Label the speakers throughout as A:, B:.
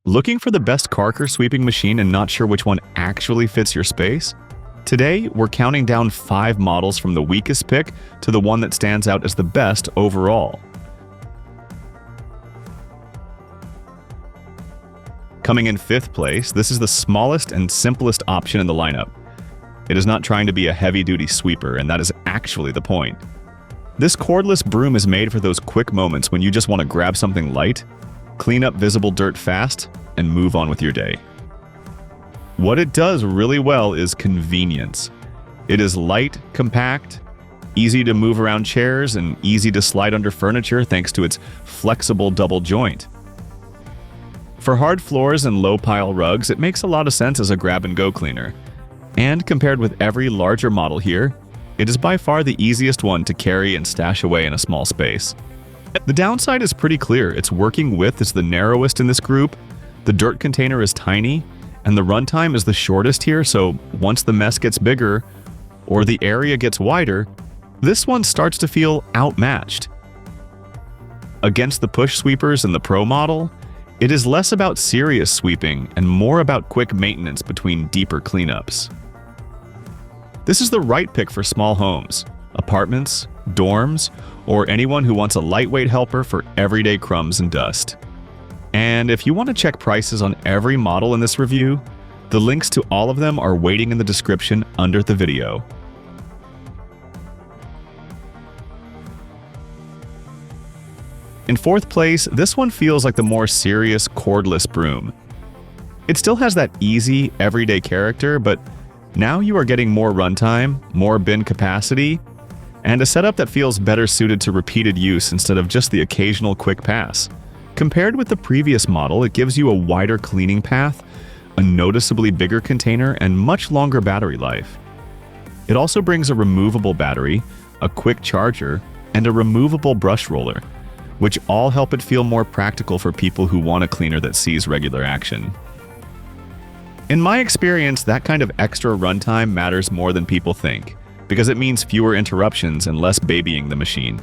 A: Looking for the best Karcher sweeping machine and not sure which one actually fits your space? Today, we're counting down 5 models from the weakest pick to the one that stands out as the best overall. Coming in 5th place, this is the smallest and simplest option in the lineup. It is not trying to be a heavy-duty sweeper, and that is actually the point. This cordless broom is made for those quick moments when you just want to grab something light, clean up visible dirt fast, and move on with your day. What it does really well is convenience. It is light, compact, easy to move around chairs, and easy to slide under furniture thanks to its flexible double joint. For hard floors and low-pile rugs, it makes a lot of sense as a grab-and-go cleaner. And compared with every larger model here, it is by far the easiest one to carry and stash away in a small space. The downside is pretty clear. Its working width is the narrowest in this group, the dirt container is tiny, and the runtime is the shortest here, so once the mess gets bigger or the area gets wider, this one starts to feel outmatched. Against the push sweepers in the Pro model, it is less about serious sweeping and more about quick maintenance between deeper cleanups. This is the right pick for small homes, apartments, dorms, or anyone who wants a lightweight helper for everyday crumbs and dust. And if you want to check prices on every model in this review, the links to all of them are waiting in the description under the video. In 4th place, this one feels like the more serious cordless broom. It still has that easy, everyday character, but now you are getting more runtime, more bin capacity, and a setup that feels better suited to repeated use instead of just the occasional quick pass. Compared with the previous model, it gives you a wider cleaning path, a noticeably bigger container, and much longer battery life. It also brings a removable battery, a quick charger, and a removable brush roller, which all help it feel more practical for people who want a cleaner that sees regular action. In my experience, that kind of extra runtime matters more than people think, because it means fewer interruptions and less babying the machine.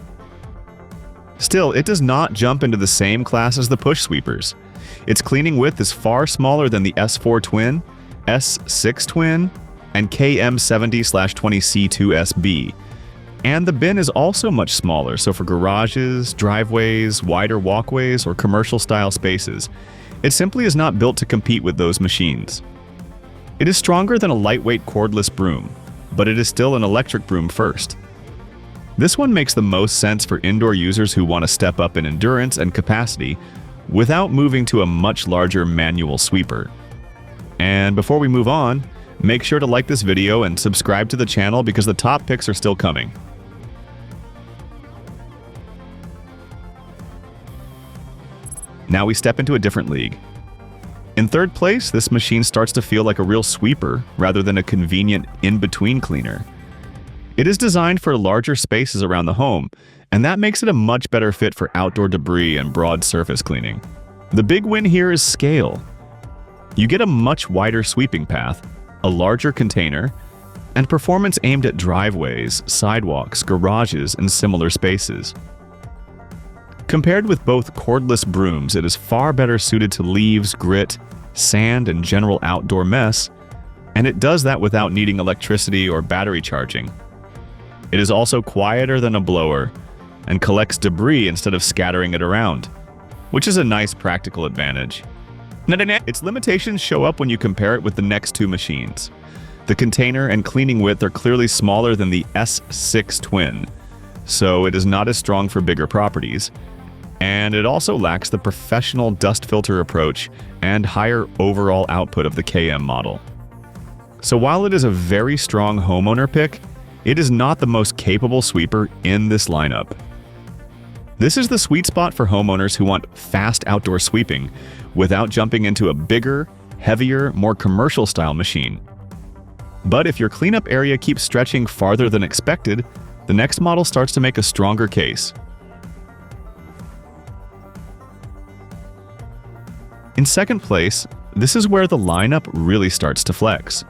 A: Still, it does not jump into the same class as the push sweepers. Its cleaning width is far smaller than the S4 Twin, S6 Twin, and KM70/20C2SB. And the bin is also much smaller, so for garages, driveways, wider walkways, or commercial-style spaces, it simply is not built to compete with those machines. It is stronger than a lightweight cordless broom, but it is still an electric broom first. This one makes the most sense for indoor users who want to step up in endurance and capacity without moving to a much larger manual sweeper. And before we move on, make sure to like this video and subscribe to the channel because the top picks are still coming. Now we step into a different league. In 3rd place, this machine starts to feel like a real sweeper rather than a convenient in-between cleaner. It is designed for larger spaces around the home, and that makes it a much better fit for outdoor debris and broad surface cleaning. The big win here is scale. You get a much wider sweeping path, a larger container, and performance aimed at driveways, sidewalks, garages, and similar spaces. Compared with both cordless brooms, it is far better suited to leaves, grit, sand, and general outdoor mess, and it does that without needing electricity or battery charging. It is also quieter than a blower and collects debris instead of scattering it around, which is a nice practical advantage. Its limitations show up when you compare it with the next 2 machines. The container and cleaning width are clearly smaller than the S6 Twin, so it is not as strong for bigger properties, and it also lacks the professional dust filter approach and higher overall output of the KM model. So while it is a very strong homeowner pick, it is not the most capable sweeper in this lineup. This is the sweet spot for homeowners who want fast outdoor sweeping without jumping into a bigger, heavier, more commercial-style machine. But if your cleanup area keeps stretching farther than expected, the next model starts to make a stronger case. In 2nd place, this is where the lineup really starts to flex.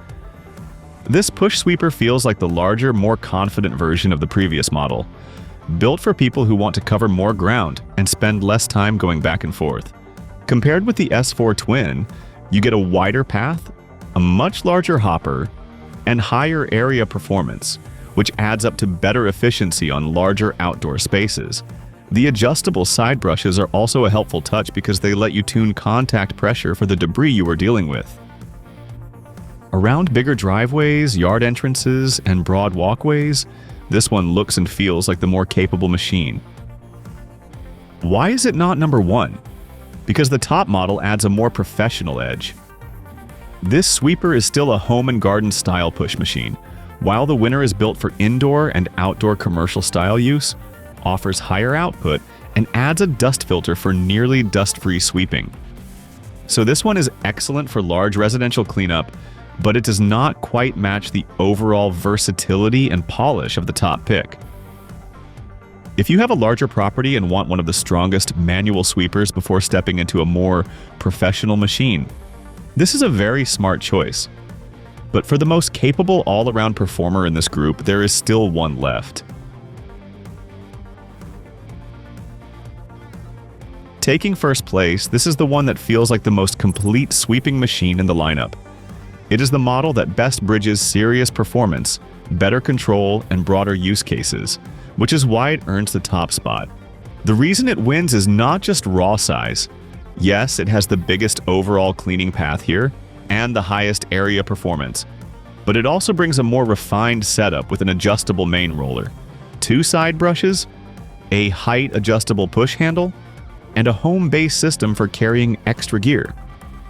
A: This push sweeper feels like the larger, more confident version of the previous model, built for people who want to cover more ground and spend less time going back and forth. Compared with the S4 Twin, you get a wider path, a much larger hopper, and higher area performance, which adds up to better efficiency on larger outdoor spaces. The adjustable side brushes are also a helpful touch because they let you tune contact pressure for the debris you are dealing with. Around bigger driveways, yard entrances, and broad walkways, this one looks and feels like the more capable machine. Why is it not number one? Because the top model adds a more professional edge. This sweeper is still a home and garden style push machine, while the winner is built for indoor and outdoor commercial style use, offers higher output, and adds a dust filter for nearly dust-free sweeping. So this one is excellent for large residential cleanup, but it does not quite match the overall versatility and polish of the top pick. If you have a larger property and want one of the strongest manual sweepers before stepping into a more professional machine, this is a very smart choice. But for the most capable all-around performer in this group, there is still one left. Taking first place, this is the one that feels like the most complete sweeping machine in the lineup. It is the model that best bridges serious performance, better control, and broader use cases, which is why it earns the top spot. The reason it wins is not just raw size. Yes, it has the biggest overall cleaning path here, and the highest area performance, but it also brings a more refined setup with an adjustable main roller, 2 side brushes, a height adjustable push handle, and a home-based system for carrying extra gear.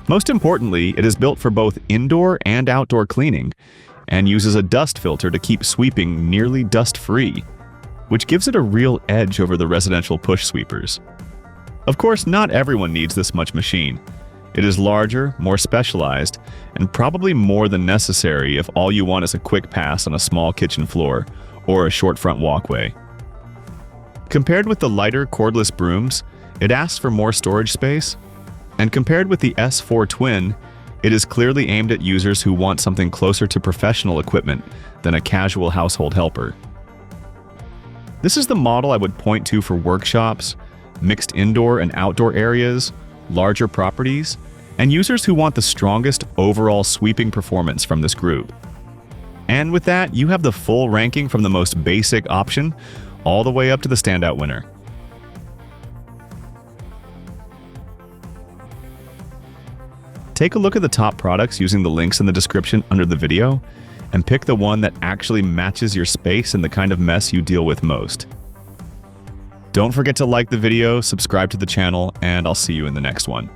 A: Most importantly, it is built for both indoor and outdoor cleaning, and uses a dust filter to keep sweeping nearly dust-free, which gives it a real edge over the residential push sweepers. Of course, not everyone needs this much machine. It is larger, more specialized, and probably more than necessary if all you want is a quick pass on a small kitchen floor or a short front walkway. Compared with the lighter cordless brooms, it asks for more storage space, and compared with the S4 Twin, it is clearly aimed at users who want something closer to professional equipment than a casual household helper. This is the model I would point to for workshops, mixed indoor and outdoor areas, larger properties, and users who want the strongest overall sweeping performance from this group. And with that, you have the full ranking from the most basic option all the way up to the standout winner. Take a look at the top products using the links in the description under the video, and pick the one that actually matches your space and the kind of mess you deal with most. Don't forget to like the video, subscribe to the channel, and I'll see you in the next one.